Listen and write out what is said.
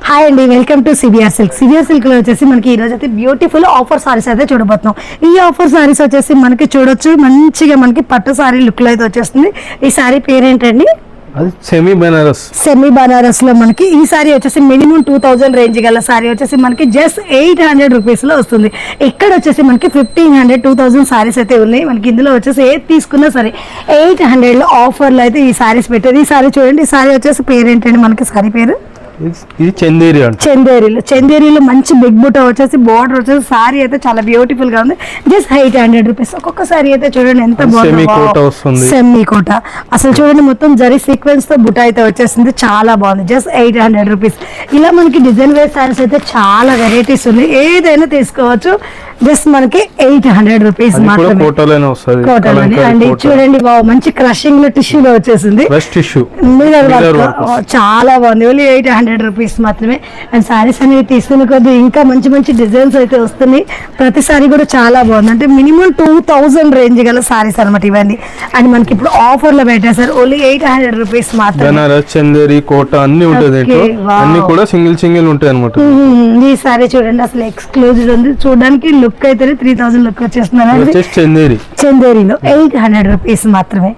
Hi అండి, welcome to CBR silk. CBR silk లో వచ్చేసి మనకి ఈ రోజు అయితే బ్యూటిఫుల్ ఆఫర్ సారీస్ అయితే చూడబోతున్నాం. ఈ ఆఫర్ సారీస్ వచ్చేసి మనకి చూడొచ్చు, మంచిగా మనకి పట్టు సారీ లుక్ లో అయితే వచ్చేస్తుంది. ఈ సారీ పేరేంటండి? అది సెమీ బనారస్. సెమీ బనారస్ లో మనకి ఈ సారీ వచ్చేసి మినిమం 2000 రేంజ్ గల సారీ వచ్చేసి మనకి జస్ట్ 800 రూపీస్ లో వస్తుంది. ఇక్కడ వచ్చేసి మనకి 1500 2000 సారీస్ అయితే ఉన్నాయి. మనకి ఇందులో వచ్చేసి ఏది తీసుకున్నా సరే 800 లో ఆఫర్ లో అయితే ఈ సారీస్ పెట్టేది. ఈ సారీ చూడండి, ఈ సారీ వచ్చేసి పేరేంటండి? మనకి సారీ పేరు ఇది చందేరి అంట. చందేరిలో మంచి బిగ్ బుట్ట వచ్చేసి బార్డర్ వచ్చేసి సారీ అయితే చాలా బ్యూటిఫుల్ గా ఉంది. Just 800 rupees. ఒక్కొక్క సారీ అయితే చూడండి ఎంత బాగుంది. సెమీ కోట అసలు చూడండి, మొత్తం జరీ సీక్వెన్స్ తో బుట్ట అయితే వచ్చేసింది, చాలా బాగుంది. Just 800 rupees. ఇలా మనకి డిజైన్ వేర్ సారీస్ అయితే చాలా వెరైటీస్ ఉన్నాయి, ఏదైనా తీసుకోవచ్చు. జస్ట్ మనకి 800 రూపీస్ మాత్రమే. అండి చూడండి, మంచి క్రషింగ్ లో టిష్యూలో వచ్చేసింది, చాలా బాగుంది. ఓన్లీ 800 రూపీస్ మాత్రమే. అండ్ సారీస్ అనేవి తీసుకునే కొద్ది ఇంకా మంచి మంచి డిజైన్స్ అయితే వస్తున్నాయి. ప్రతి సారీ కూడా చాలా బాగుంది. అంటే మినిమం 2000 రేంజ్ గల సారీస్ అనమాట ఇవన్నీ. అండ్ మనకి ఇప్పుడు ఆఫర్ లో పెట్టేసారు, ఓన్లీ 800 రూపీస్ మాత్రమే. చందేరి కోట అన్ని ఉంటాయి, అన్ని కూడా సింగిల్ సింగిల్ ఉంటాయి అనమాట. ఈ సారీ చూడండి, అసలు ఎక్స్క్లూజివ్ ఉంది. చూడడానికి లుక్ అయితే 3000 లుక్ వచ్చేస్తున్నారు. చందేరిలో 800 రూపీస్ మాత్రమే.